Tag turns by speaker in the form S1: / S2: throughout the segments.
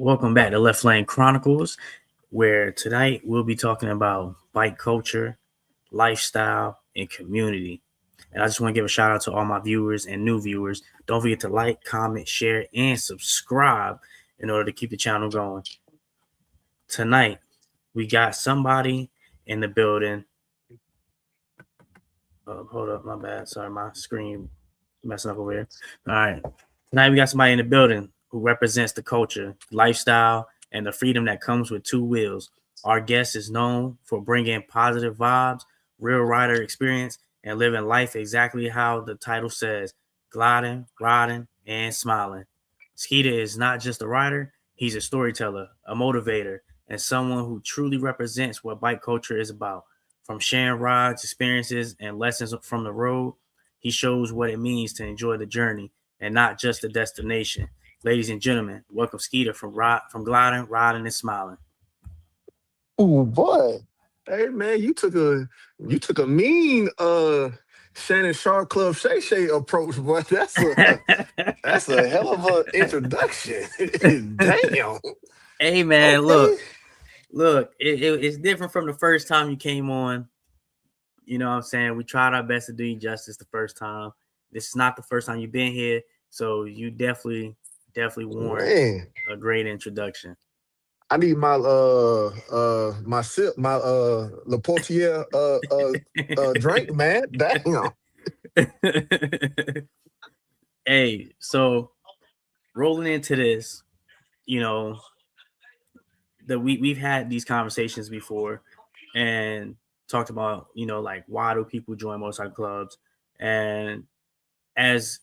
S1: Welcome back to Left Lane Chronicles, where tonight we'll be talking about bike culture, lifestyle, and community. And I just want to give a shout out to all my viewers and new viewers. Don't forget to like, comment, share, and subscribe in order to keep the channel going. Tonight, we got somebody in the building. Oh, hold up, my bad. Sorry, my screen messing up over here. All right. Tonight, we got somebody in the building who represents the culture, lifestyle, and the freedom that comes with two wheels. Our guest is known for bringing positive vibes, real rider experience, and living life exactly how the title says, gliding, riding, and smiling. Skeeta is not just a rider, he's a storyteller, a motivator, and someone who truly represents what bike culture is about. From sharing rides, experiences, and lessons from the road, he shows what it means to enjoy the journey and not just the destination. Ladies and gentlemen, welcome Skeeta from gliding, riding, and smiling.
S2: Oh boy. Hey man, you took a mean Shannon Sharp Club Shay Shay approach, boy. That's a hell of a introduction. Damn.
S1: Hey man,
S2: Okay.
S1: it's different from the first time you came on. You know what I'm saying? We tried our best to do you justice the first time. This is not the first time you've been here, so you definitely warrant
S2: Man.
S1: a great introduction.
S2: I need my sip, my Le Portier drink, man. Damn.
S1: Hey, so rolling into this, you know, that we've had these conversations before and talked about, like why do people join motorcycle clubs? And as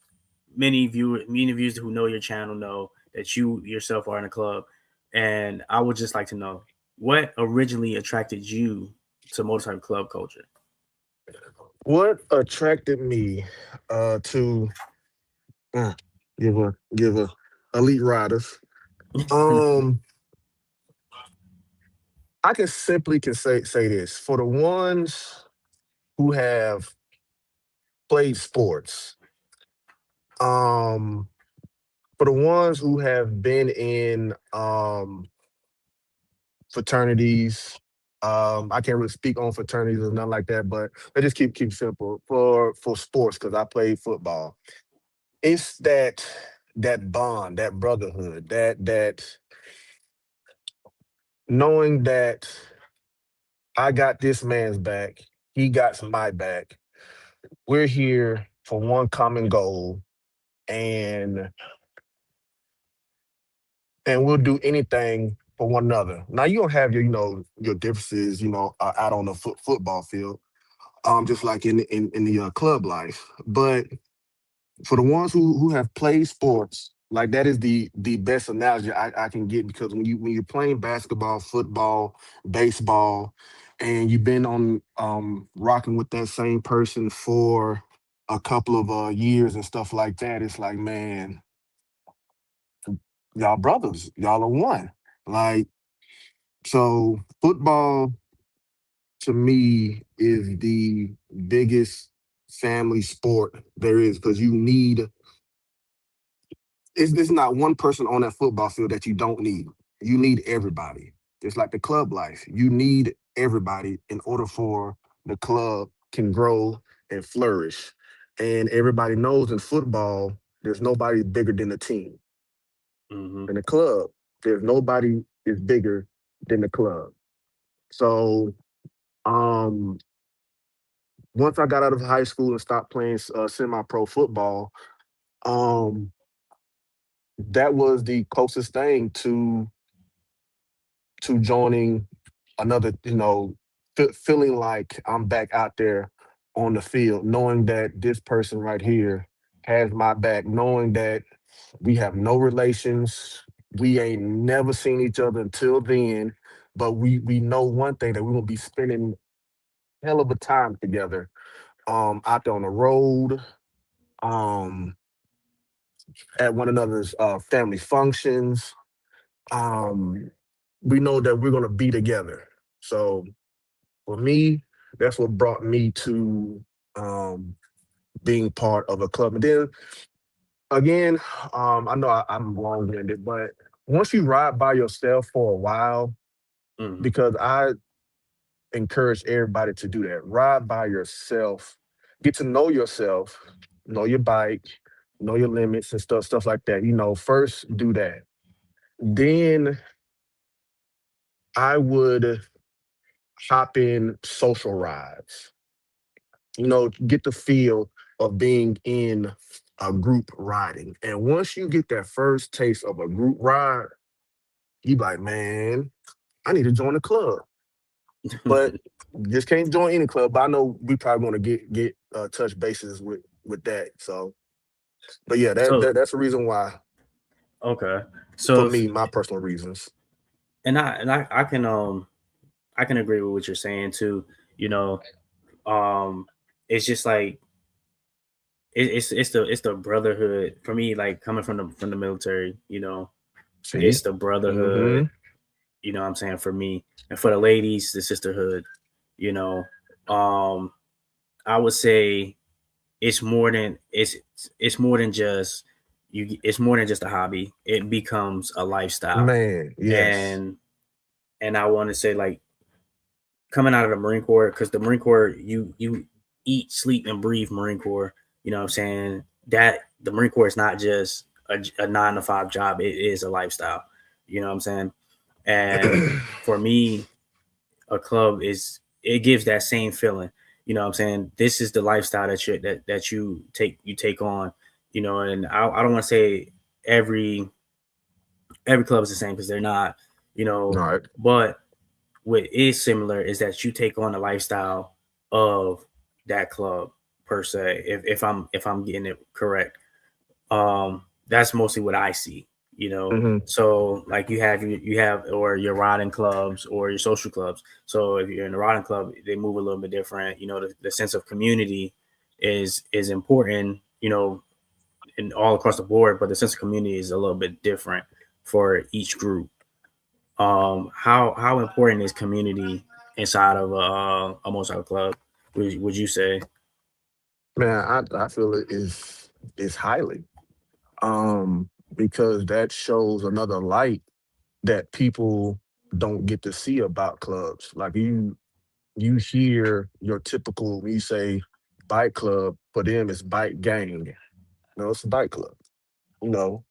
S1: many viewers who know your channel know that you yourself are in a club. And I would just like to know what originally attracted you to motorcycle club culture.
S2: What attracted me to uh, give a elite riders? Um, I can simply can say this for the ones who have played sports. Um, for the ones who have been in fraternities. I can't really speak on fraternities or nothing like that, but let's just keep simple for sports because I played football. It's that bond, that brotherhood, that knowing that I got this man's back, he got my back. We're here for one common goal, and and we'll do anything for one another. Now you don't have your differences, out on the football field, just like in the club life. But for the ones who have played sports, like that is the best analogy I can get because when you're playing basketball, football, baseball, and you've been on rocking with that same person for a couple of years and stuff like that, it's like, man, y'all brothers, y'all are one. Like, so football to me is the biggest family sport there is because you need it's not one person on that football field that you don't need. You need everybody. It's like the club life. You need everybody in order for the club can grow and flourish. And everybody knows in football, there's nobody bigger than the team.
S1: Mm-hmm.
S2: In the club, there's nobody is bigger than the club. So um, once I got out of high school and stopped playing semi-pro football, um, that was the closest thing to joining another, feeling like I'm back out there on the field, knowing that this person right here has my back, knowing that we have no relations, we ain't never seen each other until then, but we know one thing that we're gonna be spending hell of a time together, out there on the road, um, at one another's family functions. Um, we know that we're gonna be together. So for me, that's what brought me to um, being part of a club. And then again, I know I'm long-winded, but once you ride by yourself for a while,
S1: Mhm.
S2: because I encourage everybody to do that. Ride by yourself, get to know yourself, know your bike, know your limits and stuff like that. First do that. Then I would hop in social rides. Get the feel of being in a group riding. And once you get that first taste of a group ride, you be like, man, I need to join a club. But just can't join any club. But I know we probably want to get touch bases with that. So, but yeah,
S1: So
S2: that's the reason why
S1: okay.
S2: for
S1: So
S2: me, my personal reasons.
S1: I can agree with what you're saying too. You know, um, it's just like it's the brotherhood for me. Like coming from the military,
S2: See,
S1: it's the brotherhood.
S2: mm-hmm.
S1: You know what I'm saying, for me, and for the ladies, the sisterhood. You know, um, I would say it's more than just you. It's more than just a hobby. It becomes a lifestyle,
S2: Man, yes,
S1: and I want to say like coming out of the Marine Corps, because the Marine Corps, you eat, sleep, and breathe Marine Corps. You know what I'm saying? That the Marine Corps is not just a 9 to 5 job; it is a lifestyle. You know what I'm saying? And for me, a club is it gives that same feeling. You know what I'm saying? This is the lifestyle that you take on. And I don't want to say every every club is the same because they're not.
S2: all right.
S1: But what is similar is that you take on the lifestyle of that club per se. If I'm getting it correct, that's mostly what I see.
S2: Mm-hmm.
S1: So like you have or your riding clubs or your social clubs. So if you're in a riding club, they move a little bit different. The sense of community is important. In all across the board, but the sense of community is a little bit different for each group. How important is community inside of a motorcycle club? Would you say?
S2: Man, I feel it is highly um because that shows another light that people don't get to see about clubs. Like you hear your typical when you say bike club, for them it's bike gang. No, it's a bike club. You know,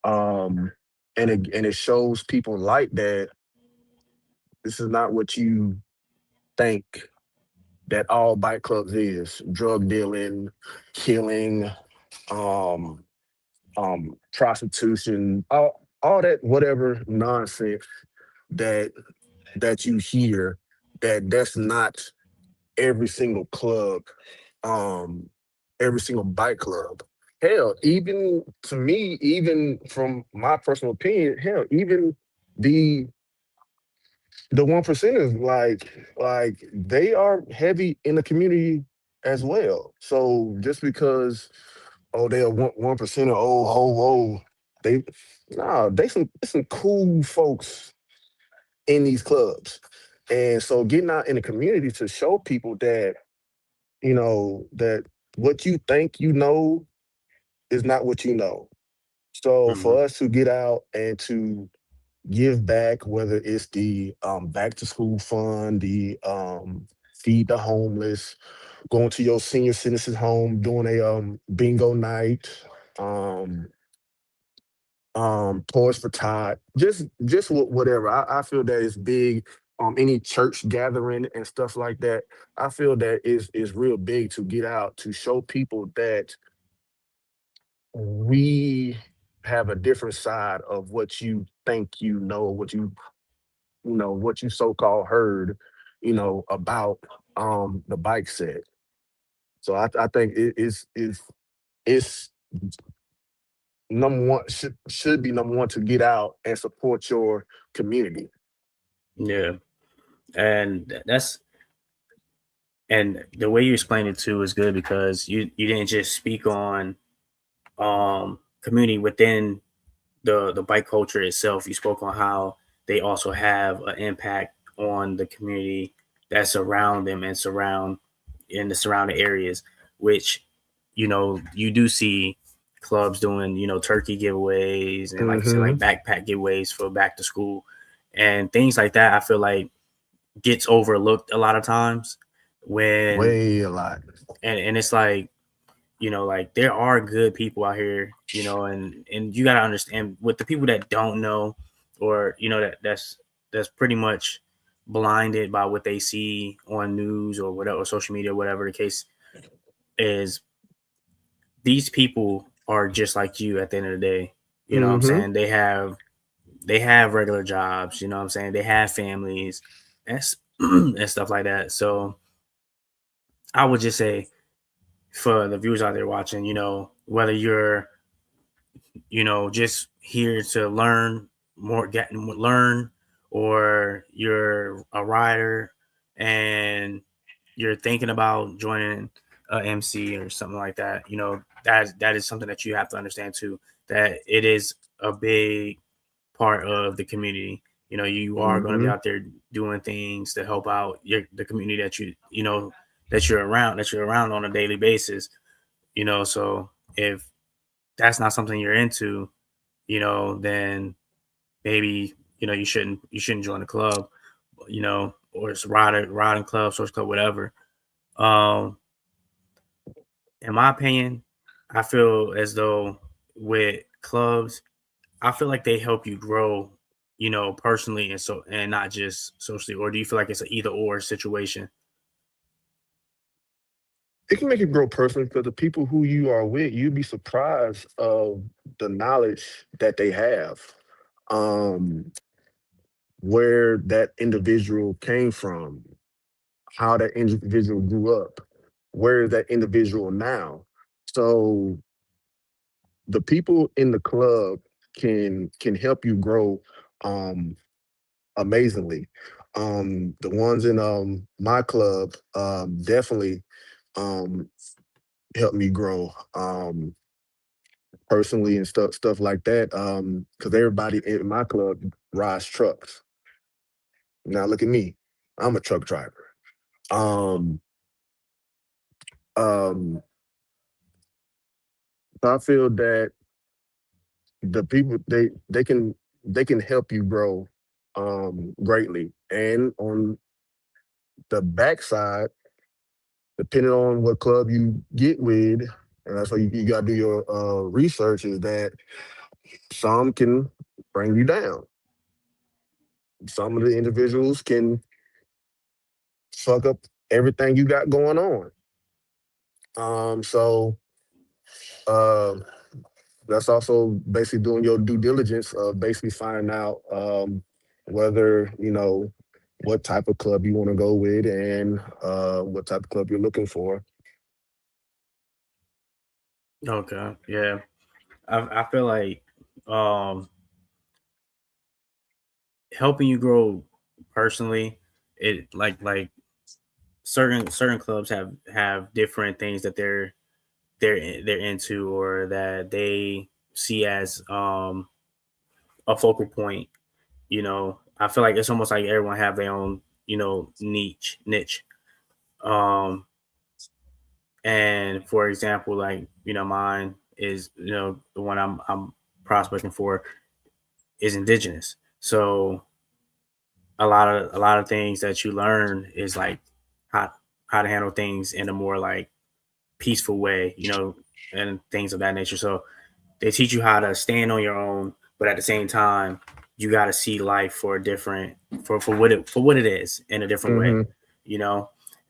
S2: um, and it shows people like that. This is not what you think that all bike clubs is: drug dealing, killing, um, prostitution, all that whatever nonsense that you hear. That's not every single club, um, every single bike club. Hell, even to me, even from my personal opinion, hell, even the 1%ers, like they are heavy in the community as well. So just because they are 1%er, oh ho ho, they nah, they some cool folks in these clubs. And so getting out in the community to show people that that what you think you know is not what you know. So
S1: Hmm.
S2: for us to get out and to give back, whether it's the back to school fund, the feed the homeless, going to your senior citizens home, doing a bingo night, um, toys for Todd, just whatever. I feel that it's big. Any church gathering and stuff like that. I feel that is real big to get out to show people that we have a different side of what you think what what you so called heard, about the bike set. So I think it's number one should be number one to get out and support your community.
S1: Yeah, and the way you explained it too is good because you didn't just speak on community within the bike culture itself. You spoke on how they also have an impact on the community that's around them and surround in the surrounding areas, which you do see clubs doing, turkey giveaways and like you said, like
S2: Mm-hmm.
S1: backpack giveaways for back to school and things like that. I feel like gets overlooked a lot of times when
S2: Way a lot.
S1: and it's like like there are good people out here, and you got to understand with the people that don't know or that's pretty much blinded by what they see on news or whatever, or social media, whatever the case is. These people are just like you at the end of the day. You know what I'm
S2: Mm-hmm.
S1: saying? They have regular jobs, you know what I'm saying? They have families and, and stuff like that. So I would just say for the viewers out there watching, whether you're just here to learn, or you're a rider and you're thinking about joining a MC or something like that, that is something that you have to understand too, that it is a big part of the community. You are going to be
S2: Mm-hmm.
S1: out there doing things to help out the community that that you're around on a daily basis. So if that's not something you're into, then maybe you shouldn't join the club, or it's riding club, social club, whatever. Um, in my opinion, I feel as though with clubs, I feel like they help you grow, personally and not just socially. Or do you feel like it's an either or situation?
S2: It can make you grow personally because the people who you are with, you'd be surprised of the knowledge that they have, um, where that individual came from, how that individual grew up, where is that individual now. So the people in the club can help you grow um amazingly. The ones in my club definitely um helped me grow personally and stuff like that. Because everybody in my club rides trucks. Now look at me, I'm a truck driver. Um, um, so I feel that the people they can help you grow greatly. And on the backside, depending on what club you get with, and that's why you got to do your research, is that some can bring you down. Some of the individuals can fuck up everything you got going on. So uh, that's also basically doing your due diligence of basically finding out whether what type of club you want to go with and what type of club you're looking for.
S1: Okay, yeah. I feel like um helping you grow personally, it like certain clubs have different things that they're into, or that they see as a focal point. I feel like it's almost like everyone have their own niche. um and for example, like mine is, the one I'm prospecting for is indigenous. So a lot of things that you learn is like how how to handle things in a more like peaceful way, and things of that nature. So they teach you how to stand on your own, but at the same time, you got to see life for a different for what it is in a different way,
S2: Hmm.
S1: you know.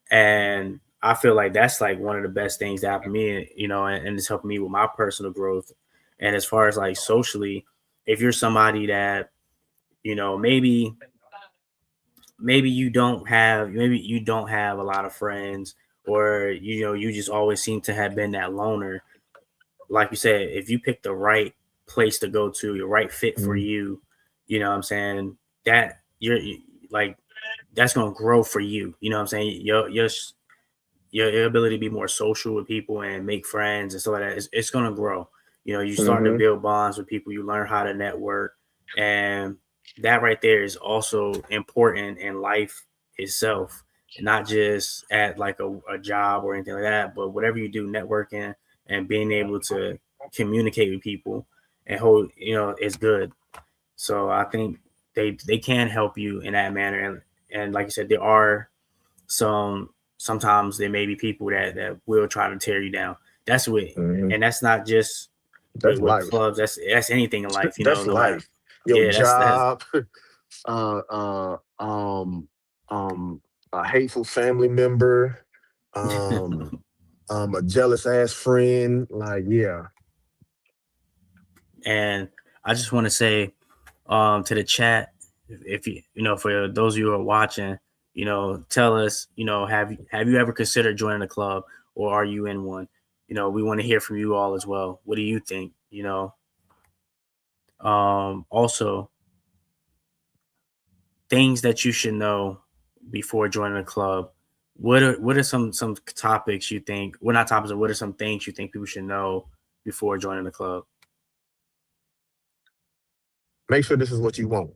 S1: And I feel like that's like one of the best things that happened to me, and it's helping me with my personal growth. And as far as like socially, if you're somebody that maybe you don't have a lot of friends, or you just always seem to have been that loner. Like you said, if you pick the right place to go to, your right fit for you, you know what I'm saying, that like that's gonna grow for you. You know what I'm saying? Your ability to be more social with people and make friends and stuff like that, it's gonna grow. You start to
S2: Hmm.
S1: build bonds with people, you learn how to network, and that right there is also important in life itself, not just at like a job or anything like that, but whatever you do, networking and being able to communicate with people and hold, is good. So I think they can help you in that manner. And like you said, there are some sometimes there may be people that will try to tear you down. That's what,
S2: Mhm.
S1: and that's not just
S2: That's
S1: with
S2: life.
S1: clubs. That's anything in life.
S2: That's
S1: No matter.
S2: life. Your
S1: Yeah, that's
S2: job, uh, uh, um, um, a hateful family member, um, a jealous ass friend. Like, yeah,
S1: and I just want to say to the chat, if for those of you who are watching, tell us, have you ever considered joining a club, or are you in one? We want to hear from you all as well. What do you think? Also, things that you should know before joining a club. What are some topics you think? Well, not topics, but what are some things you think people should know before joining the club?
S2: make sure this is what you want.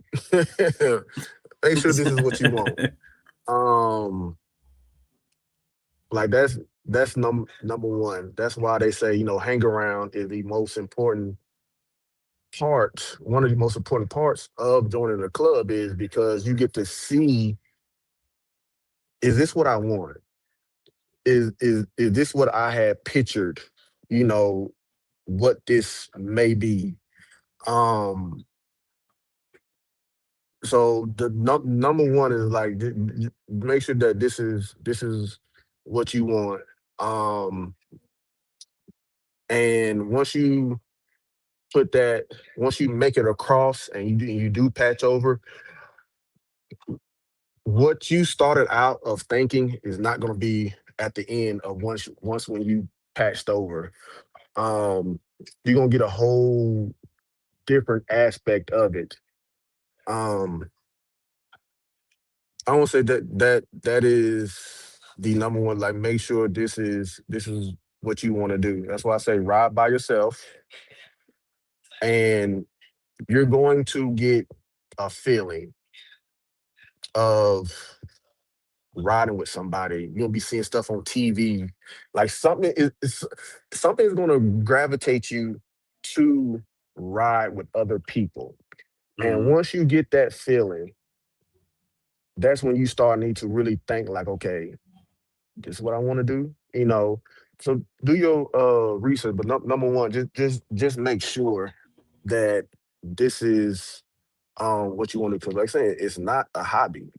S2: Make sure this is what you want. Um, like that's number one. That's why they say hang around is the most important part. One of the most important parts of joining a club is because you get to see, is this what I want? Is this what I had pictured? You know what this may be. Um, so the number one is like make sure that this is what you want. Um, and once you make it across and you do patch over, what you started out of thinking is not going to be at the end of once when you patched over. Um, you're gonna get a whole different aspect of it. Um, I won't say that is the number one. Like, make sure this is what you want to do. That's why I say ride by yourself, and you're going to get a feeling of riding with somebody. You're gonna be seeing stuff on TV, like something is gonna gravitate you to ride with other people. And
S1: Mm.
S2: once you get that feeling, that's when you start need to really think like, okay, this is what I want to do. So do your research, but number one, just make sure that this is what you want to do. 'Cause like I said, it's not a hobby.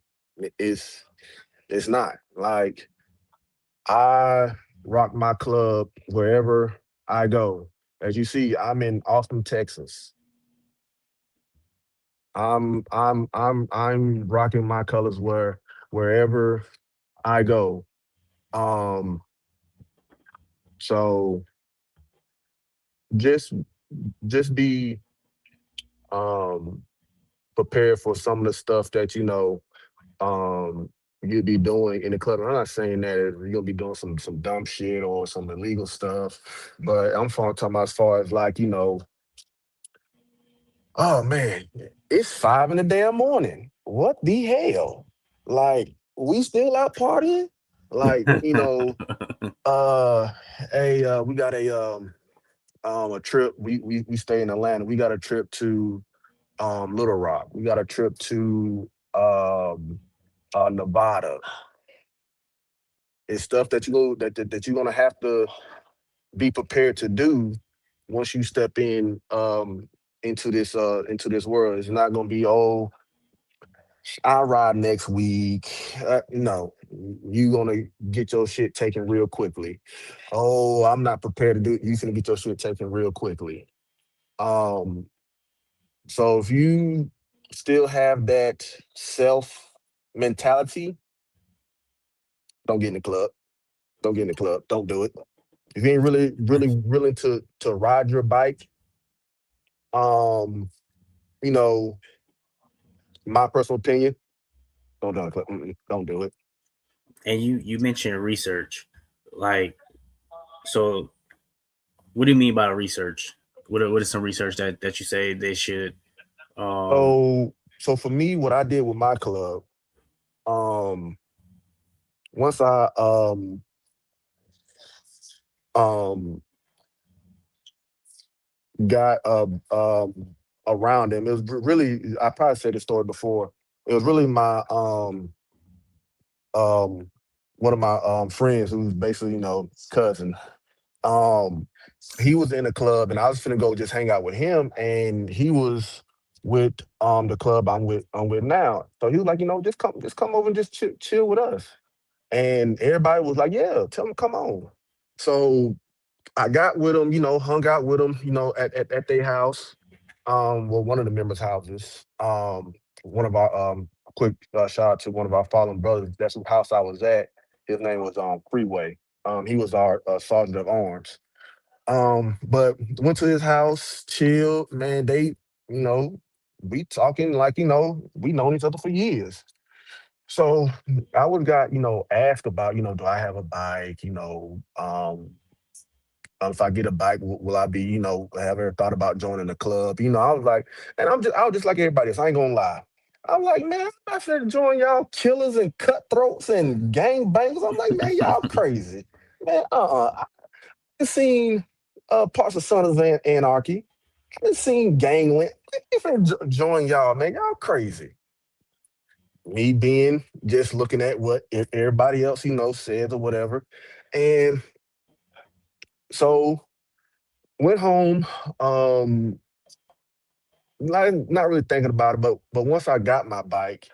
S2: It's not like I rock my club wherever I go. As you see, I'm in Austin, Texas. I'm rocking my colors wherever I go. Um, so just just be um prepared for some of the stuff that um you'll be doing in the club. I'm not saying that you're gonna be doing some dumb shit or some illegal stuff, but talking about as far as like, oh man, it's 5 in the damn morning. What the hell? Like, we still out partying? Like, uh hey, we got a trip. We stay in Atlanta. We got a trip to Little Rock. We got a trip to Nevada. It's stuff that you're gonna have to be prepared to do once you step into this world. It's not gonna be, oh, I'll ride next week. No, you gonna get your shit taken real quickly. Oh, I'm not prepared to do it. You gonna get your shit taken real quickly. Um, so if you still have that self mentality, don't get in the club. Don't get in the club. Don't do it. If you ain't really willing to ride your bike, um, you know, my personal opinion, don't do it. Don't do it.
S1: And you mentioned research, like, so what do you mean by research? What is some research that you say they should? Um,
S2: So for me, what I did with my club, um, once I um got around him. It was really, I probably said this story before. It was really my um one of my friends who's basically, cousin. Um he was in a club and I was finna go just hang out with him, and he was with the club I'm with now. So he was like, just come over and just chill with us. And everybody was like, yeah, tell him come on. So I got with them, hung out with them, at their house, well, one of the members' houses. One of our quick shout out to one of our fallen brothers. That's the house I was at. His name was Freeway. He was our sergeant of arms. But went to his house, chilled. Man, you know, we talking like we known each other for years. So I would got asked about do I have a bike, if I get a bike, will I be, have ever thought about joining a club? I was like, and I was just like everybody else. I ain't gonna lie. I'm like, man, I'm not finna join y'all killers and cutthroats and gang bangers. I'm like, man, y'all crazy. Man, I've seen parts of Sons of Anarchy. I've seen gangland. I ain't finna join y'all, man. Y'all crazy. Me being just looking at what everybody else, says or whatever. And so went home. Um, not really thinking about it, but once I got my bike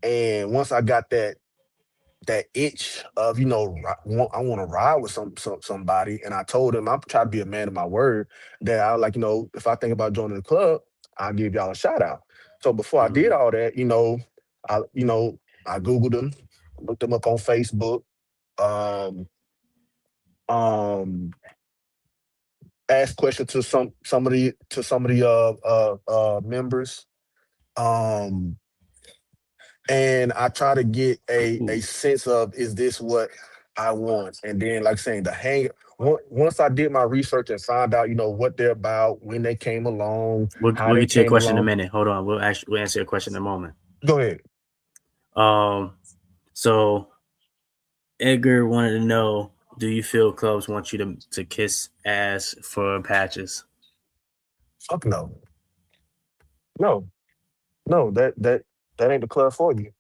S2: and once I got that itch of I want to ride with somebody, and I told him I'm trying to be a man of my word that I like if I think about joining the club, I'll give y'all a shout out. So before I did
S1: Mhm.
S2: all that, I googled them, looked them up on Facebook, um, um, asked questions to some of the members. Um, and I try to get a
S1: Ooh.
S2: sense of is this what I want, and then like saying the hang. Once I did my research and found out, what they're about, when they came along, how
S1: We'll
S2: they
S1: get to your
S2: came
S1: question in a
S2: along.
S1: minute. Hold on. We'll answer your question in a moment.
S2: Go ahead.
S1: Um, so Edgar wanted to know, do you feel clubs want you to kiss ass for patches?
S2: Fuck no, no, no. That ain't the club for you.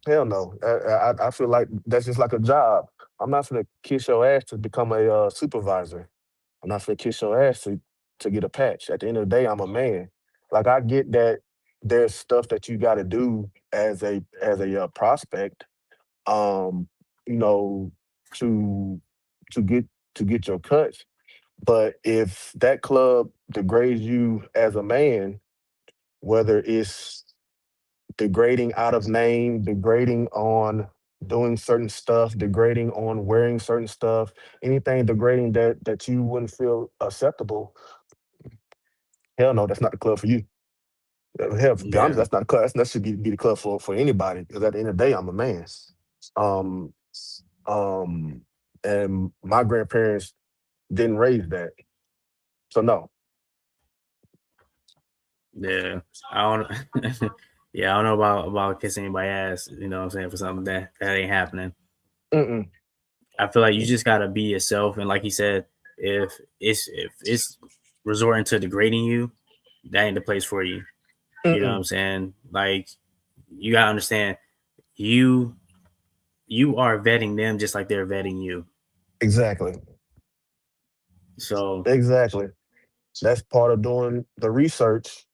S2: Hell no. I feel like that's just like a job. I'm not gonna kiss your ass to become a supervisor. I'm not gonna kiss your ass to get a patch. At the end of the day, I'm a man. Like I get that there's stuff that you got to do as a prospect, um, you know, to to get to get your cuts. But if that club degrades you as a man, whether it's degrading out of name, degrading on doing certain stuff, degrading on wearing certain stuff, anything degrading that you wouldn't feel acceptable, hell no, that's not the club for you. Hell, to be honest,
S1: Yeah,
S2: that's not a club. That should be the club for anybody. Because at the end of the day, I'm a man. Um, um, and my grandparents didn't raise that, so no.
S1: yeah. I don't. Yeah, I don't know about kissing anybody's ass. You know what I'm saying, for something that ain't happening.
S2: Mm-mm,
S1: I feel like you just gotta be yourself, and like he said, if it's resorting to degrading you, that ain't the place for you. You know what
S2: mm-mm.
S1: I'm saying? Like you gotta understand, you you are vetting them just like they're vetting you.
S2: Exactly,
S1: So
S2: exactly. That's part of doing the research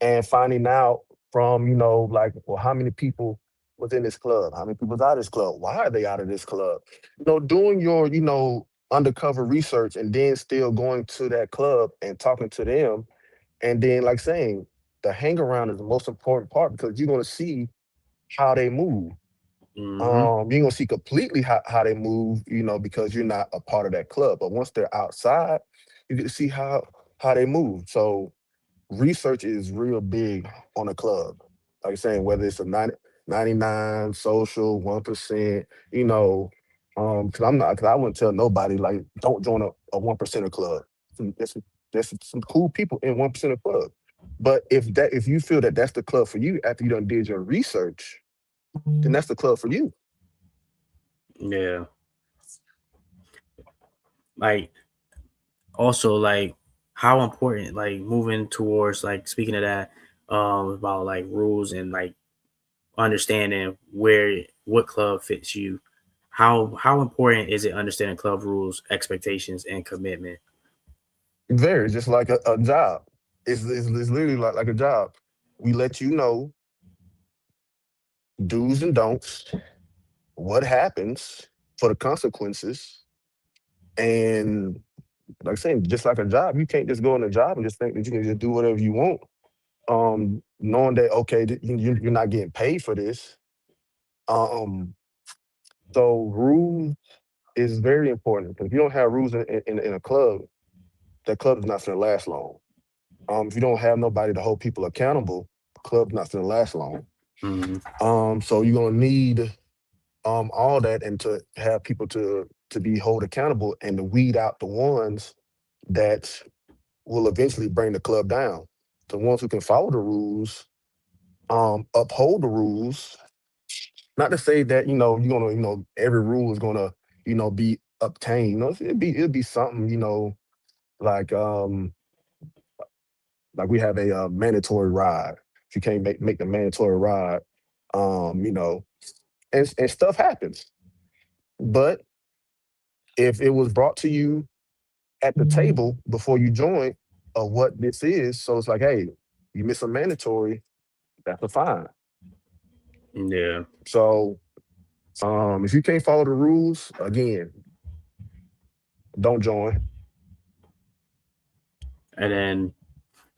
S2: and finding out from like, well, how many people was in this club, how many people's out of this club, why are they out of this club, doing your undercover research, and then still going to that club and talking to them, and then like saying the hang around is the most important part because you're going to see how they move.
S1: hmm
S2: You're going to see completely how they move, because you're not a part of that club, but once they're outside you get to see how they move. So research is real big on a club. Like you're saying, whether it's a 99 social, 1%, because I wouldn't tell nobody, like, don't join a 1%er club. There's some cool people in 1%er club. But if you feel that that's the club for you after you done did your research, then that's the club for you.
S1: yeah, like also like how important, like moving towards, like speaking of that, about like rules and like understanding where what club fits you. How important is it understanding club rules, expectations, and commitment?
S2: Very, just like a job. It's literally like a job. We let you know do's and don'ts, what happens for the consequences, and like I saying, just like a job, you can't just go on a job and just think that you can just do whatever you want. Knowing that okay, you're not getting paid for this. Um, so rules is very important because if you don't have rules in a club, that club is not going to last long. If you don't have nobody to hold people accountable, the club's not going to last long.
S1: Mm-hmm.
S2: So you're gonna need all that and to have people to be held accountable and to weed out the ones that will eventually bring the club down. The ones who can follow the rules, uphold the rules. Not to say that you're gonna every rule is gonna be obtained. It'd be something like like we have a mandatory ride. If you can't make the mandatory ride, you know, and stuff happens. But if it was brought to you at the table before you join of what this is, so it's like, hey, you miss a mandatory, that's a fine.
S1: Yeah,
S2: So if you can't follow the rules, again, don't join.
S1: and then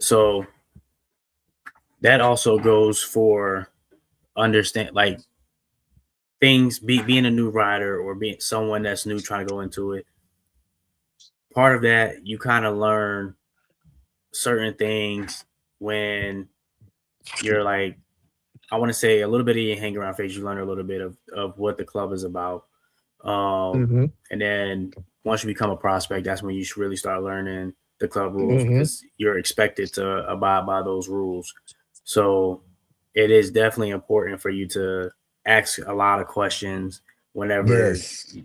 S1: so that also goes for understand like being a new rider or being someone that's new trying to go into it. Part of that you kind of learn certain things when you're like, I want to say a little bit of your hang around phase. You learn a little bit of what the club is about,
S2: Hmm.
S1: and then once you become a prospect, that's when you should really start learning the club rules
S2: Hmm.
S1: because you're expected to abide by those rules. So it is definitely important for you to ask a lot of questions whenever
S2: Yes.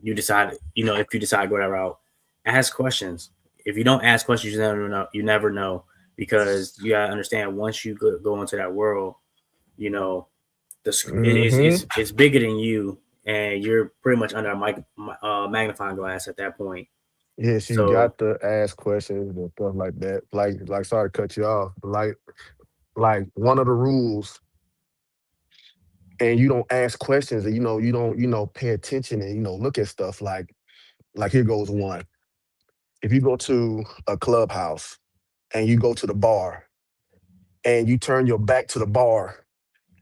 S1: you decide, if you decide to go that route, ask questions. If you don't ask questions, you never know. You never know because you gotta understand once you go into that world, you know, it is
S2: Hmm.
S1: it's bigger than you, and you're pretty much under a magnifying glass at that point.
S2: Yes, you
S1: So
S2: got to ask questions and stuff like that. Like sorry to cut you off, but like one of the rules, and you don't ask questions, and you don't pay attention and look at stuff like here goes one. If you go to a clubhouse and you go to the bar and you turn your back to the bar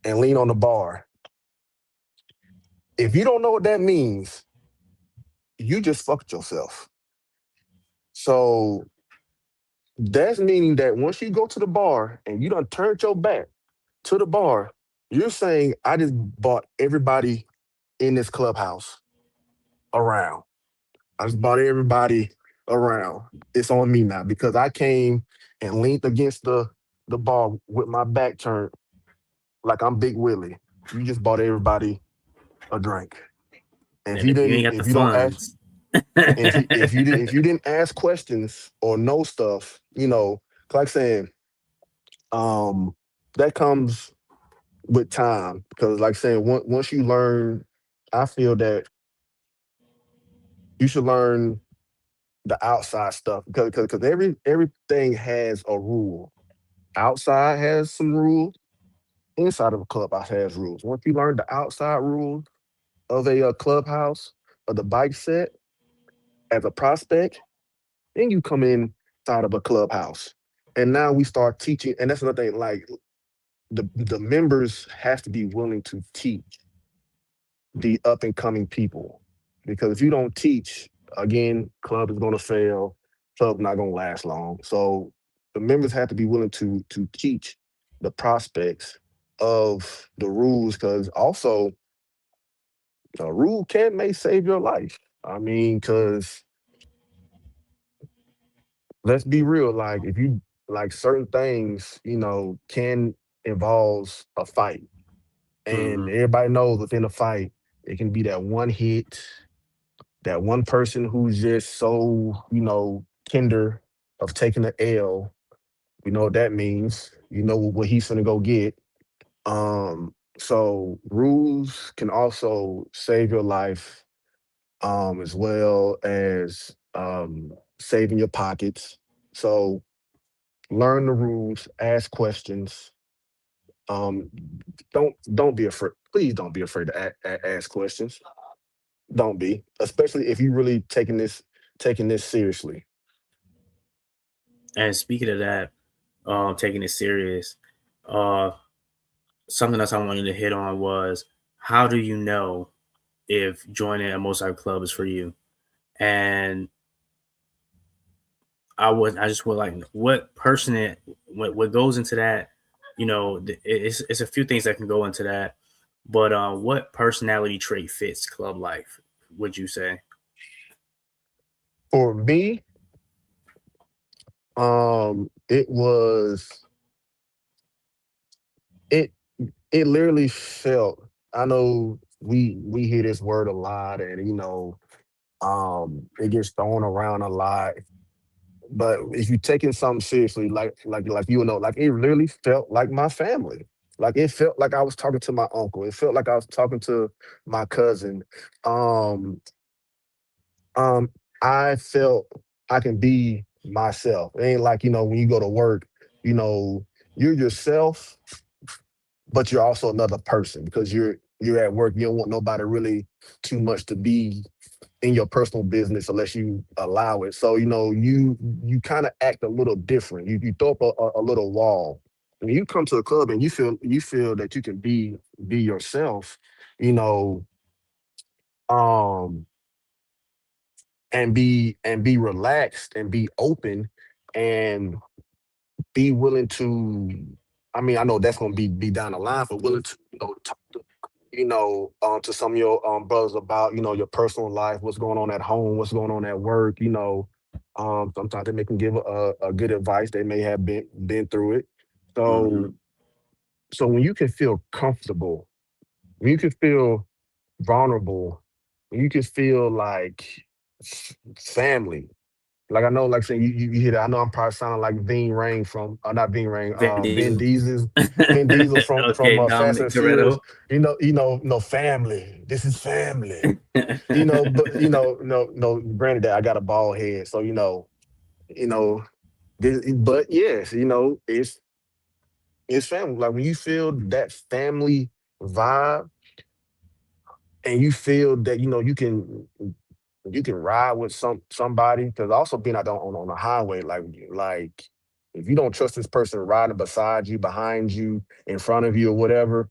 S2: and lean on the bar, if you don't know what that means, you just fucked yourself. So that's meaning that once you go to the bar and you done turned your back to the bar, you're saying, I just bought everybody in this clubhouse around. I just bought everybody around. It's on me now because I came and leaned against the bar with my back turned like I'm Big Willie. You just bought everybody a drink. And
S1: and if you ain't got the
S2: if you don't ask,
S1: funds,
S2: if you didn't ask questions or know stuff, like saying, um, that comes with time because, like saying, once you learn, I feel that you should learn the outside stuff because everything has a rule. Outside has some rules. Inside of a clubhouse has rules. Once you learn the outside rules of a clubhouse of the bike set as a prospect, then you come inside of a clubhouse. And now we start teaching, and that's another thing. Like the members have to be willing to teach the up and coming people, because if you don't teach, again, club is going to fail. Club not going to last long. So the members have to be willing to teach the prospects of the rules, because also a rule can may save your life. I mean, because let's be real, like if you like certain things, can involves a fight. And
S1: hmm
S2: everybody knows within a fight, it can be that one hit, that one person who's just so, kinder of taking the L. We know what that means. You know what he's gonna go get. So rules can also save your life, as well as saving your pockets. So learn the rules, ask questions. Um, don't be afraid. Please don't be afraid to ask questions. Don't be, especially if you really taking this seriously.
S1: And speaking of that, taking it serious, uh, something else I wanted to hit on was how do you know if joining a motorcycle club is for you? And I just would like what person what goes into that. You know, it's a few things that can go into that, but what personality trait fits club life? Would you say?
S2: For me, it was it it literally felt. I know we hear this word a lot, and it gets thrown around a lot. But if you're taking something seriously, like like it literally felt like my family. Like it felt like I was talking to my uncle. It felt like I was talking to my cousin. Um, um, I felt I can be myself. It ain't like, when you go to work, you know, you're yourself, but you're also another person because you're at work. You don't want nobody really too much to be in your personal business unless you allow it. So you kind of act a little different. You throw up a little wall. When you come to a club and you feel that you can be yourself, you know, um, and be relaxed and be open and be willing to. I mean, I know that's gonna be down the line, but willing to talk to some of your brothers about your personal life, what's going on at home, what's going on at work. Sometimes they may can give a good advice. They may have been through it.
S1: Mm-hmm.
S2: So when you can feel comfortable, when you can feel vulnerable, when you can feel like family. Like I know, like saying you hear that. I know I'm probably sounding like Ving Rain from not Ving Rain,
S1: Vin
S2: Vin
S1: Diesel.
S2: Diesel, Vin Diesel from
S1: Okay,
S2: Fast
S1: Dominic
S2: and Furious.
S1: Toretto.
S2: No family. This is family. But no, no. Granted that I got a bald head, so you know. But yes, it's family. Like when you feel that family vibe, and you feel that you can ride with somebody, because also being out there on the highway, like if you don't trust this person riding beside you, behind you, in front of you, or whatever,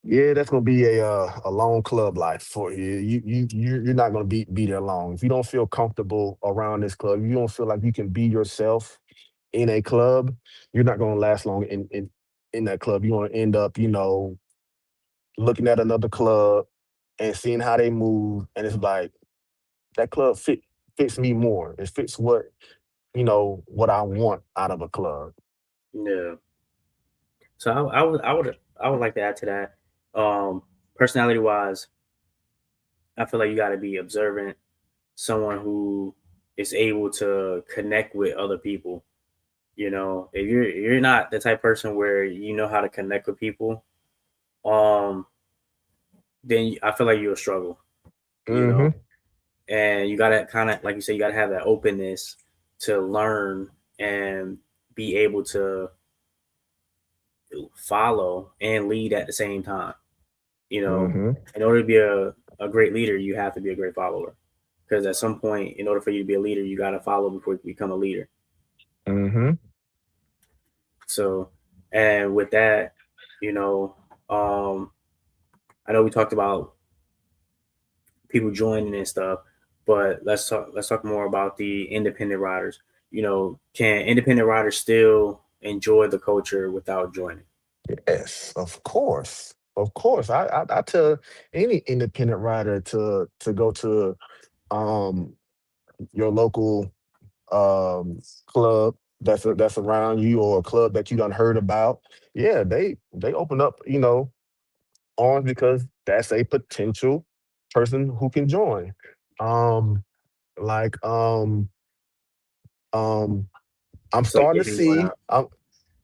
S2: yeah, that's gonna be a long club life for you. You're not gonna be there long if you don't feel comfortable around this club. You don't feel like you can be yourself in a club. You're not gonna last long in that club. You're gonna end up, looking at another club and seeing how they move, and it's like that club fits me more. It fits what I want out of a club.
S1: Yeah. So I would like to add to that. Personality wise, I feel like you got to be observant, someone who is able to connect with other people. You know, if you're not the type of person where you know how to connect with people, um, then I feel like you'll struggle. You
S2: Hmm.
S1: know, and you gotta kind of like you said, you gotta have that openness to learn and be able to follow and lead at the same time. You know,
S2: Hmm.
S1: in order to be a great leader, you have to be a great follower. Because at some point, in order for you to be a leader, you got to follow before you become a leader.
S2: Hmm.
S1: So, and with that, you know, um, I know we talked about people joining and stuff, but let's talk more about the independent riders. You know, can independent riders still enjoy the culture without joining?
S2: Yes, of course. Of course. I tell any independent rider to go to um your local club that's around you, or a club that you done heard about. Yeah, they open up, arms, because that's a potential person who can join. Um Like um I'm
S1: So like
S2: starting
S1: you
S2: to
S1: hang
S2: see.
S1: around.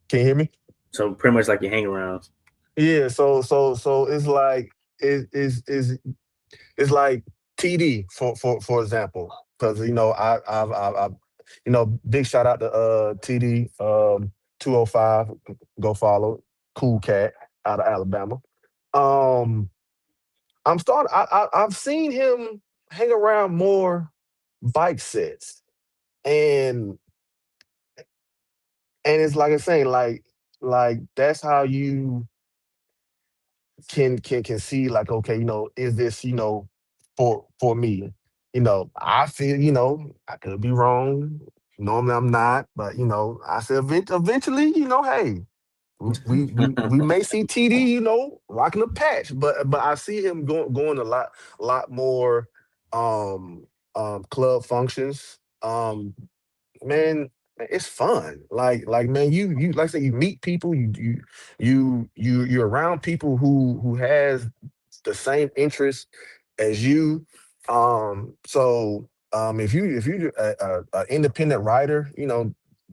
S2: Can you hear me?
S1: So pretty much like you hang around.
S2: Yeah. So it's like it's like TD for example, because I've big shout out to TD 205. Go follow, cool cat out of Alabama. Um, I'm starting. I've seen him hang around more bike sets, and it's like I'm saying, like that's how you can see like, okay, is this, for me? I feel, I could be wrong. Normally I'm not, but I said eventually, hey, we may see TD, rocking a patch, but I see him going a lot more club functions. Man, it's fun. Like man, you like I say, you meet people, you're around people who has the same interests as you. If you a independent writer,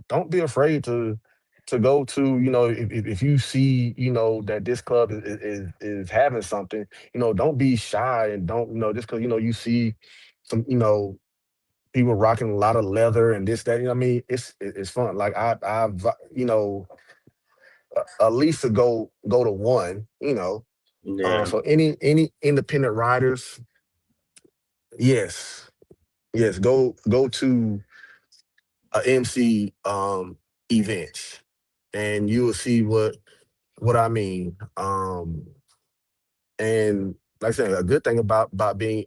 S2: don't be afraid to go to, if you see, that this club is having something, don't be shy, and don't, just because you see some, people rocking a lot of leather and this, that, it's fun. Like I've, at least to go to one,
S1: Yeah.
S2: so any independent riders, yes, yes, go to a MC event, and you will see what I mean. And like I said, a good thing about being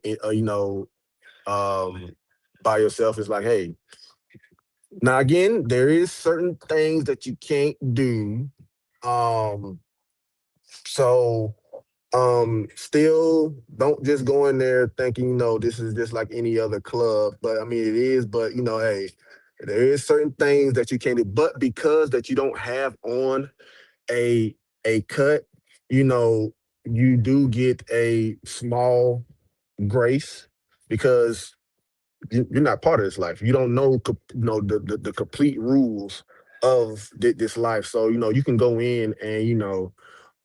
S2: um by yourself is like, hey, now again, there is certain things that you can't do. Um, so still don't just go in there thinking, this is just like any other club. But I mean it is, but hey, there is certain things that you can't do. But because that you don't have on a cut, you know, you do get a small grace, because you're not part of this life. You don't know, the complete rules of this life. So you can go in and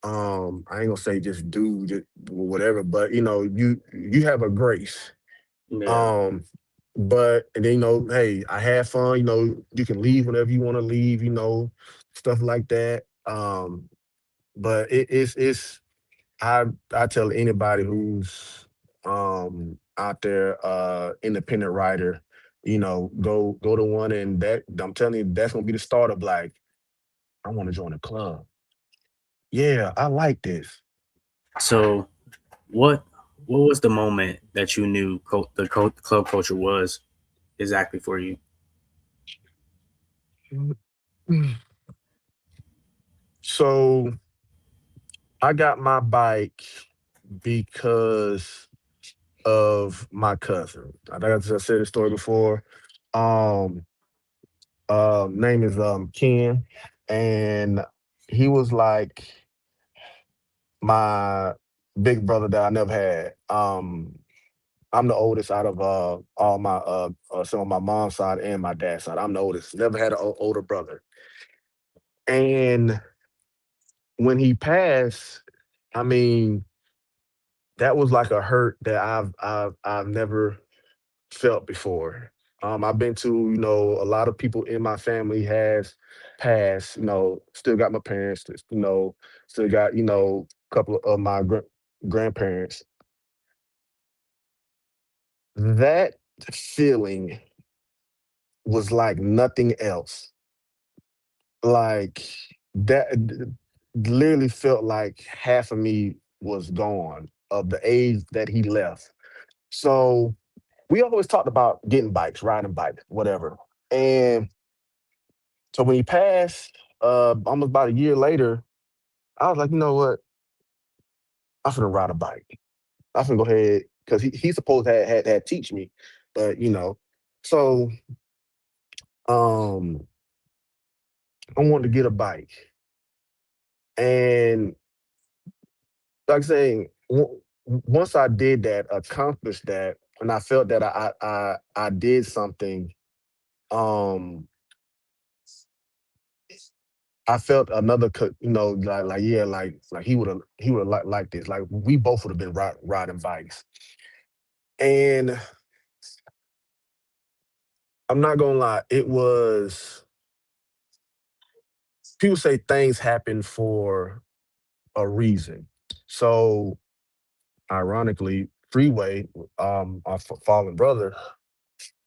S2: I ain't gonna say just whatever, but you have a grace.
S1: Yeah.
S2: Um, but and then hey, I had fun. You can leave whenever you want to leave. Stuff like that. But it's I tell anybody who's out there, independent writer, go to one, and that I'm telling you, that's gonna be the start of like, I want to join a club. Yeah, I like this.
S1: So what what was the moment that you knew club culture was exactly for you?
S2: So I got my bike because of my cousin. I think I said the story before. Um, Name is Ken, and he was like my big brother that I never had. I'm the oldest out of all my some of my mom's side and my dad's side. I'm the oldest. Never had an older brother. And when he passed, I mean, that was like a hurt that I've never felt before. I've been to, a lot of people in my family has passed. Still got my parents. Still got, a couple of my grandparents. That feeling was like nothing else. Like literally felt like half of me was gone of the age that he left. So we always talked about getting bikes, riding bikes, whatever. And so when he passed, almost about a year later, I was like, you know what? I'm finna ride a bike. I'm finna go ahead, because he supposed to had teach me, but so um I wanted to get a bike, and like saying, once I did that, accomplished that, and I felt that I did something. Um, I felt another, yeah, like he would have like this. Like we both would have been riding bikes, and I'm not gonna lie, it was. People say things happen for a reason. So ironically, Freeway, our fallen brother,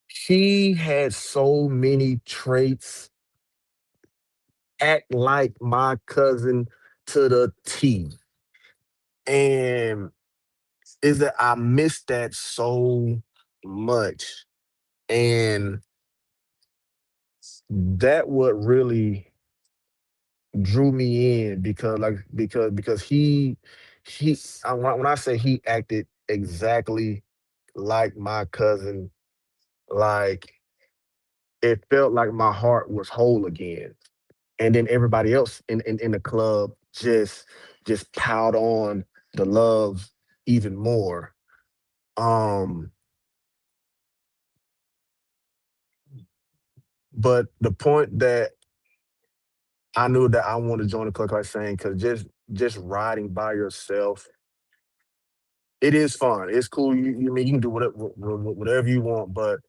S2: he had so many traits, act like my cousin to the T. And is that I miss that so much. And that what really drew me in because because when I say he acted exactly like my cousin, like it felt like my heart was whole again. And then everybody else in the club just piled on the love even more. Um, but the point that I knew that I wanted to join the club, like saying, because just riding by yourself, it is fun. It's cool. You mean you can do whatever you want, but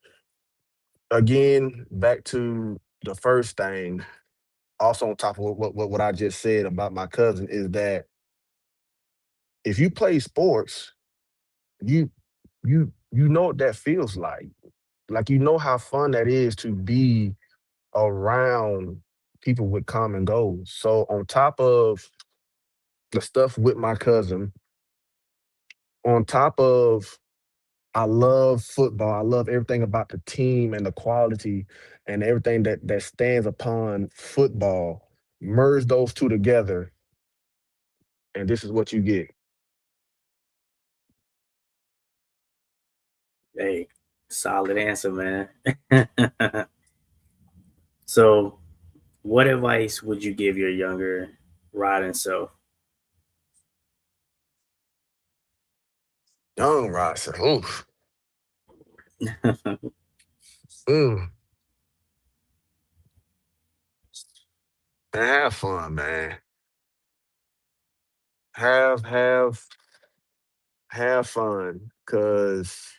S2: again, back to the first thing. Also, on top of what I just said about my cousin is that if you play sports, you you know what that feels like. Like you know how fun that is to be around people with common goals. So on top of the stuff with my cousin, on top of I love football. I love everything about the team and the quality and everything that stands upon football. Merge those two together, and this is what you get.
S1: Hey, solid answer, man. So, what advice would you give your younger riding self?
S2: Young Roster, oof, mm, and have fun, man. Have have fun, because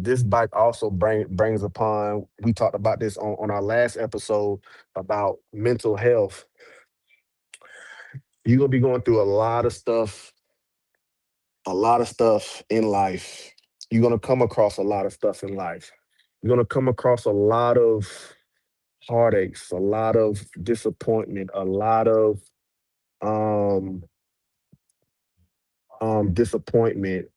S2: this bike also brings upon. We talked about this on our last episode about mental health. You're gonna be going through a lot of stuff in life. You're gonna come across a lot of stuff in life. You're gonna come across a lot of heartaches, a lot of disappointment, a lot of um disappointment.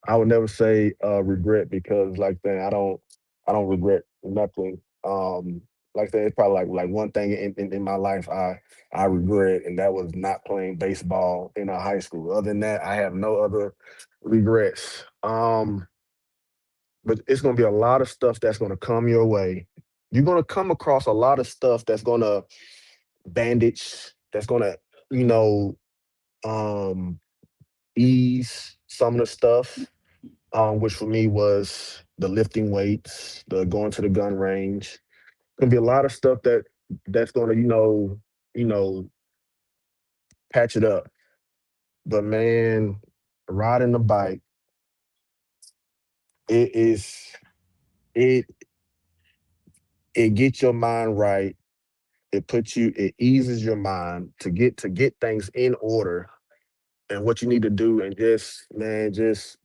S2: I would never say regret because like that I don't regret nothing. Like I said, it's probably like one thing in my life I regret, and that was not playing baseball in high school. Other than that, I have no other regrets. But it's gonna be a lot of stuff that's gonna come your way. You're gonna come across a lot of stuff that's gonna bandage, that's gonna, you know, um, ease some of the stuff, which for me was the lifting weights, the going to the gun range. Gonna be a lot of stuff that's gonna, you know, patch it up. But man, riding the bike, it is it it gets your mind right. It eases your mind to get things in order and what you need to do, and just man, just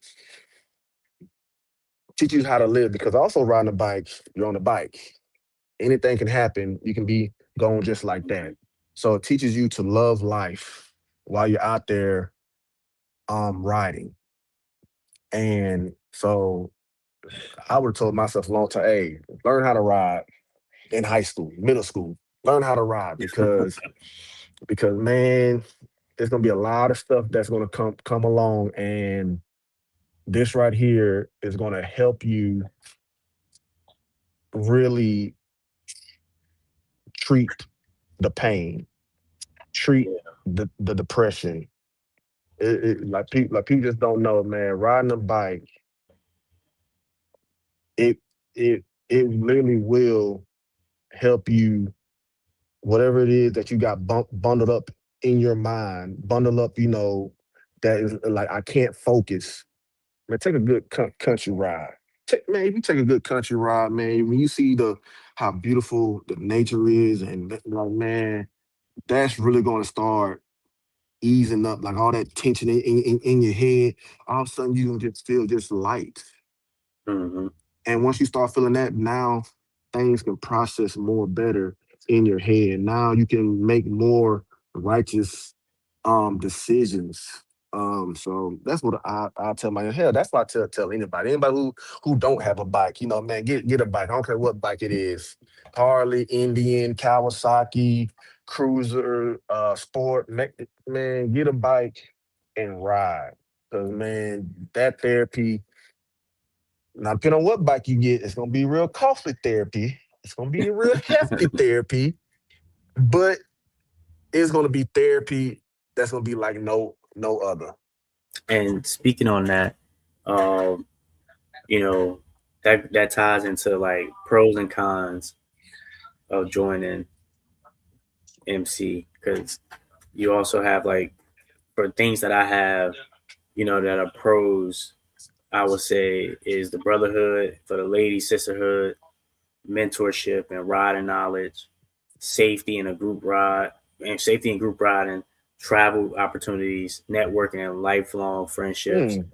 S2: teach you how to live. Because also riding a bike, you're on a bike. Anything can happen. You can be going just like that. So it teaches you to love life while you're out there riding. And so I would have told myself a long time, hey, learn how to ride in high school, middle school. Learn how to ride because man, there's gonna be a lot of stuff that's gonna come along, and this right here is gonna help you really treat the pain, treat
S1: Yeah.
S2: the depression, Like people just don't know, man. Riding a bike, it it literally will help you whatever it is that you got bundled up in your mind, bundled up, that is like I can't focus. Man, take a good country ride. Man, if you take a good country ride, man, when you see the how beautiful the nature is, and like, man, that's really going to start easing up like all that tension in your head. All of a sudden, you gonna just feel just light.
S1: Mm-hmm.
S2: And once you start feeling that, now things can process more better in your head. Now you can make more righteous decisions. So that's what I tell my hell. That's what I tell anybody who don't have a bike. Man, get a bike. I don't care what bike it is. Harley, Indian, Kawasaki, Cruiser, Sport. Man, get a bike and ride. Cause man, that therapy now, depending on what bike you get, it's gonna be real costly therapy. It's gonna be real hefty therapy, but it's gonna be therapy that's gonna be like no other.
S1: And speaking on that, um, you know, that ties into like pros and cons of joining MC because you also have like for things that I have, that are pros. I would say is the brotherhood for the lady sisterhood, mentorship and riding knowledge, safety in a group ride, and safety in group riding, travel opportunities, networking, and lifelong friendships.
S2: Mm,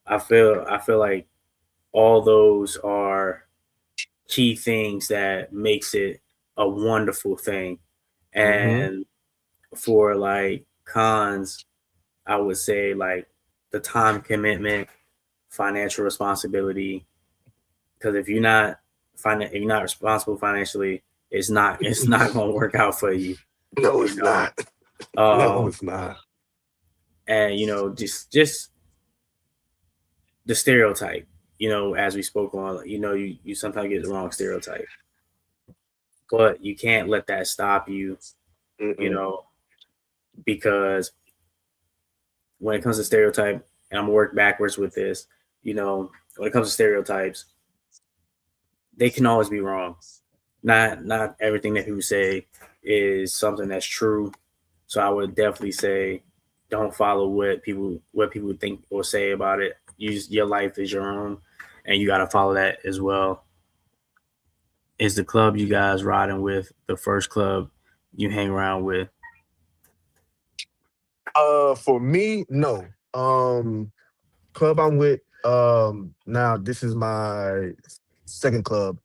S1: I feel like all those are key things that makes it a wonderful thing.
S2: mm-hmm.
S1: And for like cons, I would say like the time commitment, financial responsibility. Because if you're not responsible financially, it's not gonna work out for you,
S2: No,
S1: you
S2: it's
S1: know.
S2: not. No,
S1: Um,
S2: it's not.
S1: and just the stereotype, as we spoke on, you sometimes get the wrong stereotype, but you can't let that stop you, you
S2: Mm-mm.
S1: know, because when it comes to stereotype, and I'm gonna work backwards with this, when it comes to stereotypes, they can always be wrong. Not everything that people say is something that's true. So I would definitely say don't follow what people think or say about it. Use your life as your own, and you got to follow that as well. Is the club you guys riding with the first club you hang around with?
S2: For me, no. Club I'm with, now this is my second club,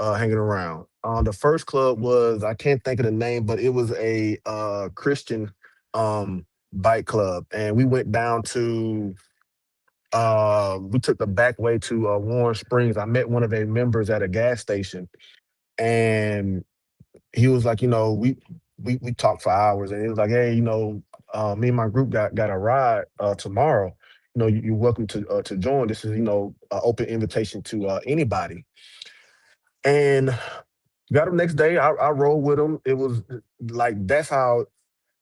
S2: hanging around. The first club was I can't think of the name, but it was a Christian bike club, and we went down to we took the back way to Warren Springs. I met one of their members at a gas station, and he was like, we talked for hours, and he was like, hey, me and my group got a ride tomorrow. You're welcome to join. This is an open invitation to anybody. And got him next day. I rolled with him. It was like that's how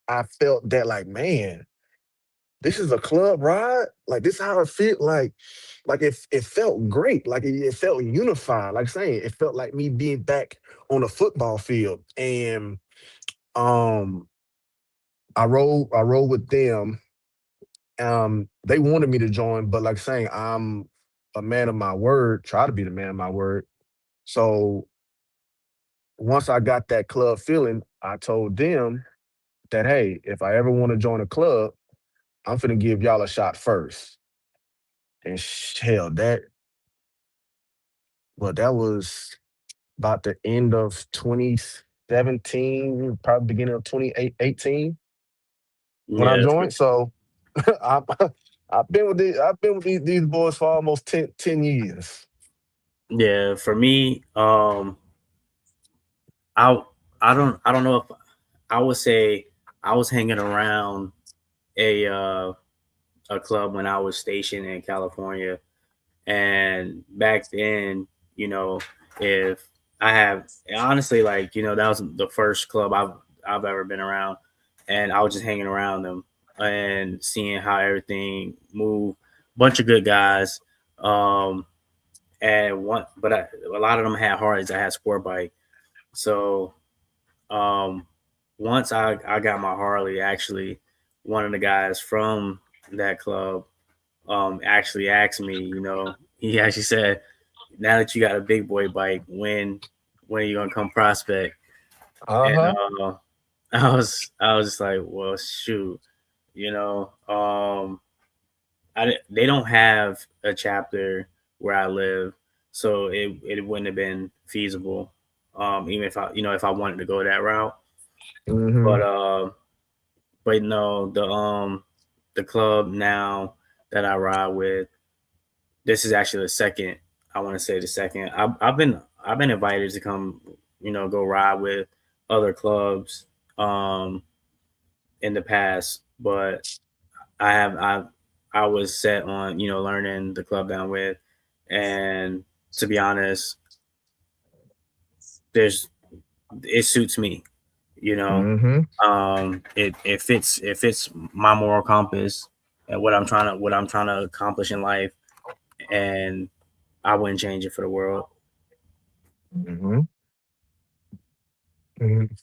S2: I felt that like man, this is a club ride. Like this is how it fit. Like it felt great. Like it felt unified. Like saying it felt like me being back on a football field. And um I rolled with them. They wanted me to join, but like saying I'm a man of my word, try to be the man of my word. So once I got that club feeling, I told them that hey, if I ever want to join a club, I'm finna give y'all a shot first. And hell, that was about the end of 2017, probably beginning of 2018 when I
S1: Yeah,
S2: joined. So I, I've been with these boys for almost ten years.
S1: yeah. For me, I I don't know if I would say I was hanging around a uh, a club when I was stationed in California. And back then, you know, if I have honestly like, that was the first club I've ever been around, and I was just hanging around them. and seeing how everything moved. Bunch of good guys. Um, and a lot of them had Harleys. I had sport bike. So um, once I got my Harley, actually, one of the guys from that club actually asked me. He actually said, "Now that you got a big boy bike, when are you gonna come prospect?" And
S2: Uh-huh.
S1: I was just like, "Well, shoot, you know." They don't have a chapter where I live, so it wouldn't have been feasible. Even if I wanted to go that route, but
S2: Mm-hmm.
S1: no, the club now that I ride with, this is actually the second. I want to say the second. I've been invited to come, go ride with other clubs um in the past, but I was set on learning the club that I'm with, and to be honest, there's it suits me. You know,
S2: Mm-hmm.
S1: it fits my moral compass and what I'm trying to accomplish in life, and I wouldn't change it for the world.
S2: Mm-hmm. Mm-hmm.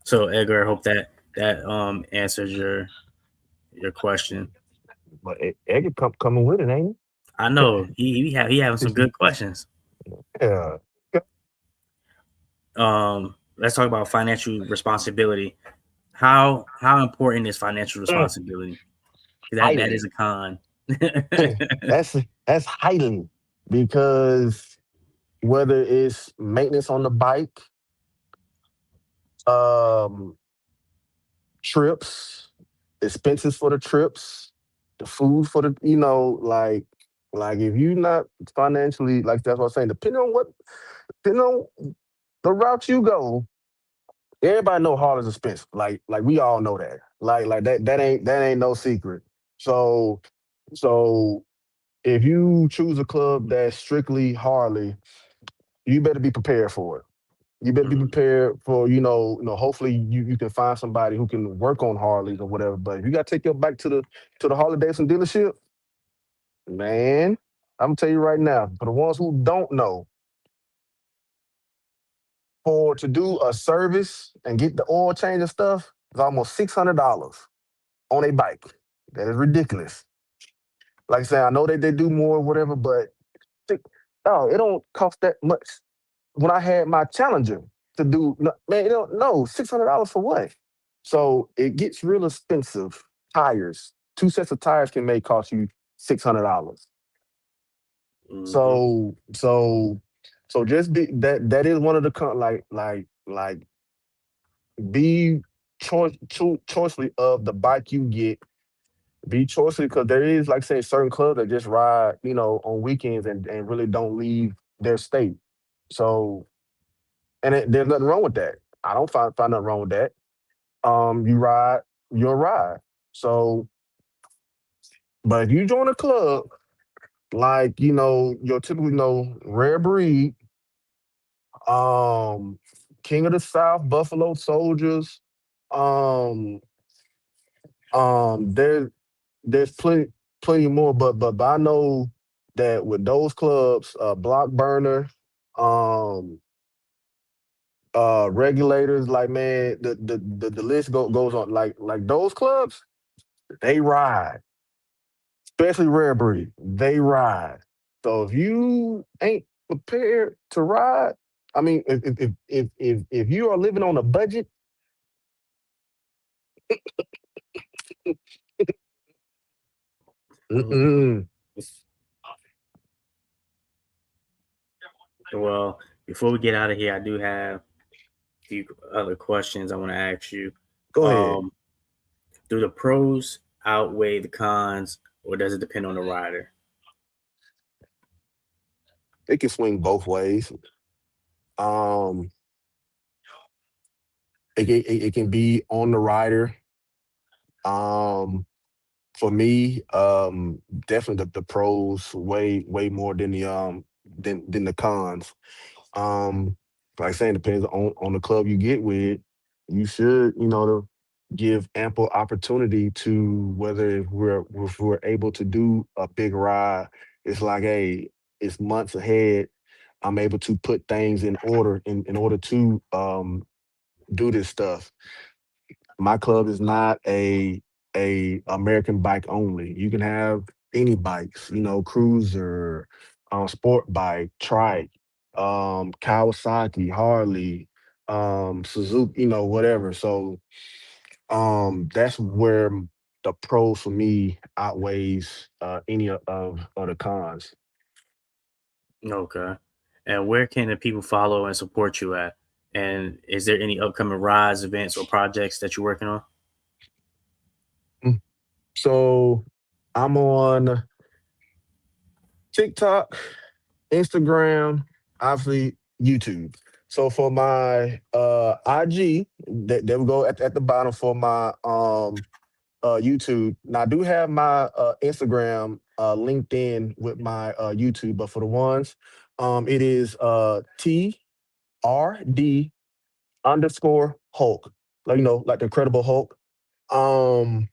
S1: So Edgar, I hope that answers your question.
S2: But Egg coming with it, ain't
S1: I know he having some
S2: it?
S1: good questions.
S2: Yeah.
S1: Let's talk about financial responsibility. How important is financial
S2: Mm,
S1: responsibility? That is
S2: highly.
S1: a con.
S2: That's highly because whether it's maintenance on the bike, um, trips, expenses for the trips, the food for the, like if you not financially, like that's what I'm saying, depending on the route you go, everybody know hard is expensive. Like we all know that. Like that ain't no secret. So so if you choose a club that's strictly Harley, you better be prepared for it. You better be
S1: Mhm.
S2: prepared for, hopefully you can find somebody who can work on Harleys or whatever. But if you gotta take your bike to the Harley Davidson dealership, man, I'm gonna tell you right now, for the ones who don't know, for to do a service and get the oil change and stuff, it's almost $600 on a bike. That is ridiculous. Like I said, I know that they do more, whatever, but oh, it don't cost that much. When I had my Challenger to do, man, you don't know $600 for what? So it gets real expensive. Tires, two sets of tires can make cost you $600.
S1: Mhm.
S2: So just be that is one of the like be choicely of the bike you get. Be choicely because there is, like say, certain clubs that just ride, on weekends and really don't leave their state. So there's nothing wrong with that. I don't find nothing wrong with that. You ride your ride. So, but if you join a club like your typical rare breed, um, King of the South, Buffalo Soldiers, um, there's plenty more, but I know that with those clubs, Block Burner, um, regulators, like man, the list goes on. Like those clubs, they ride, especially rare breed, they ride. So if you ain't prepared to ride, I mean, if you are living on a budget,
S1: Mhm.
S2: mm-mm.
S1: Well, before we get out of here, I do have a few other questions I want to ask you.
S2: Go ahead.
S1: Um, do the pros outweigh the cons, or does it depend on the rider?
S2: It can swing both ways. Um, it can be on the rider. Um, for me, definitely the pros way more than the cons. Um, like I saying, depends on the club you get with. You should, give ample opportunity to whether if we're able to do a big ride. It's like, hey, it's months ahead. I'm able to put things in order in order to do this stuff. My club is not a American bike only. You can have any bikes, cruiser, sport bike, trike, Kawasaki, Harley, Suzuki, whatever. So that's where the pros for me outweighs any of the cons.
S1: Okay. And where can the people follow and support you at? And is there any upcoming rides, events, or projects that you're working on?
S2: Mm. So I'm on TikTok, Instagram, obviously YouTube. So for my IG, that will go at the bottom for my YouTube. Now I do have my Instagram linked in with my YouTube, but for the ones, it is TRD underscore Hulk. Like like the Incredible Hulk. Um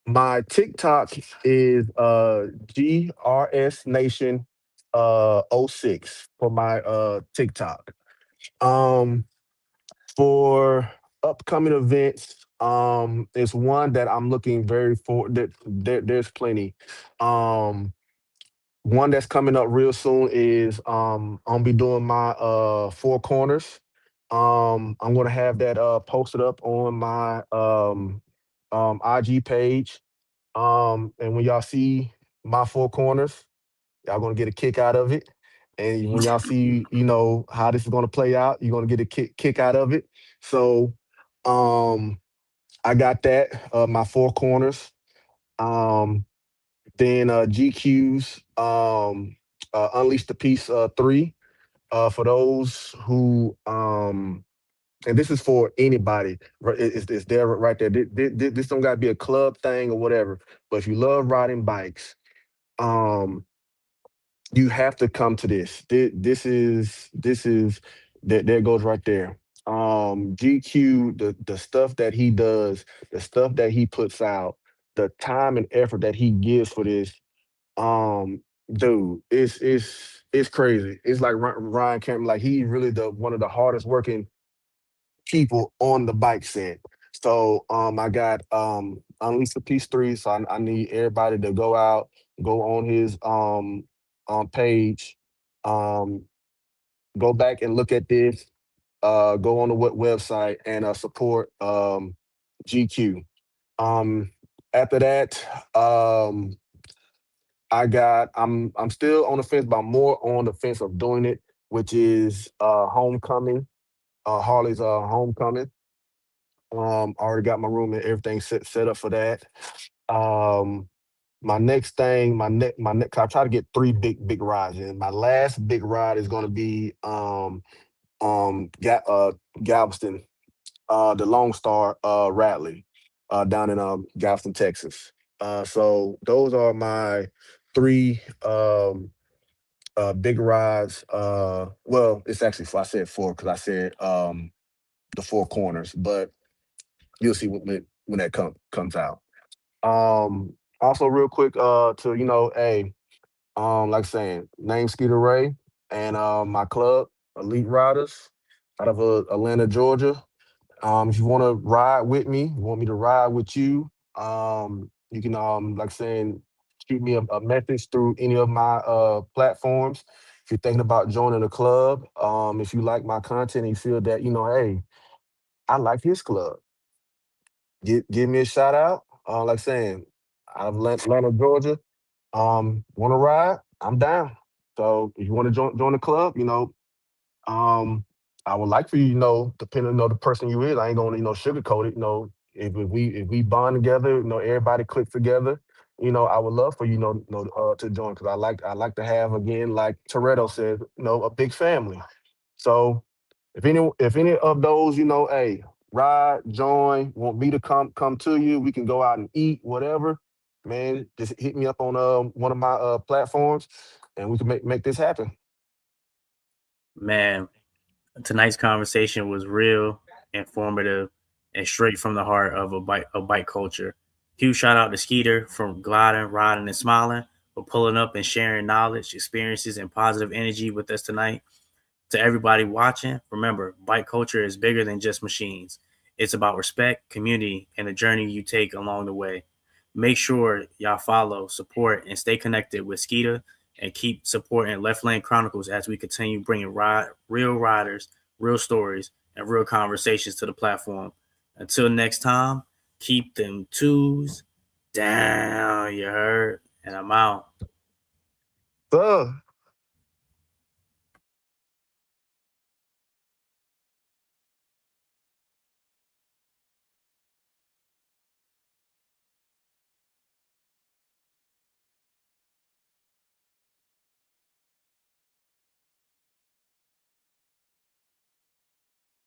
S2: my TikTok is GRS Nation '06 for my TikTok. Um for upcoming events, it's one that I'm looking very forward that there's plenty. Um one that's coming up real soon is I'm gonna be doing my four corners. I'm gonna have that posted up on my IG page. And when y'all see my four corners, y'all gonna get a kick out of it. And when y'all see, how this is gonna play out, you're gonna get a kick out of it. So um I got that, my four corners. Um then GQ's Unleash the Peace 3. For those who and this is for anybody. Right, it's there right there. This don't gotta be a club thing or whatever. But if you love riding bikes, um, you have to come to this. This is that there goes right there. GQ, the stuff that he does, the stuff that he puts out, the time and effort that he gives for this, dude, it's crazy. It's like Ryan Cameron, like he's really the one of the hardest working people on the bike set. So I got Unleash the Peace 3. So I need everybody to go out, go on his page, um, go back and look at this, go on the website and support GQ. Um After that, I'm still on the fence, but I'm more on the fence of doing it, which is homecoming, Harley's homecoming. I already got my room and everything set up for that. Um, my next thing, my next, I try to get three big rides in. My last big ride is going to be Galveston, the Lone Star Rally, down in Galveston, Texas. So those are my three big rides. Well, it's actually I said four because I said the four corners, but you'll see when that comes out. Also real quick, to hey, like saying, name Skeeter Ray and my club, Elite Riders, out of Atlanta, Georgia. If you want to ride with me, you want me to ride with you, you can like saying, shoot me a message through any of my platforms. If you're thinking about joining the club, if you like my content and you feel that, hey, I like his club, give me a shout out. Like saying, out of Atlanta, Georgia, want to ride? I'm down. So if you want to join the club, um, I would like for you, depending on the person you is, I ain't gonna, sugarcoat it. If we bond together, everybody clicks together. I would love for to join because I like to have again, like Toretto said, a big family. So if any of those, hey, ride, join, want me to come to you, we can go out and eat, whatever. Man, just hit me up on one of my platforms, and we can make this happen.
S1: Man, tonight's conversation was real informative. and straight from the heart of a bike culture. Huge shout out to Skeeter from gliding, riding, and smiling for pulling up and sharing knowledge, experiences, and positive energy with us tonight. To everybody watching, remember, bike culture is bigger than just machines. It's about respect, community, and the journey you take along the way. Make sure y'all follow, support, and stay connected with Skeeta and keep supporting Left Lane Chronicles as we continue bringing real riders, real stories, and real conversations to the platform. Until next time, keep them twos down, you heard? And I'm out.
S2: So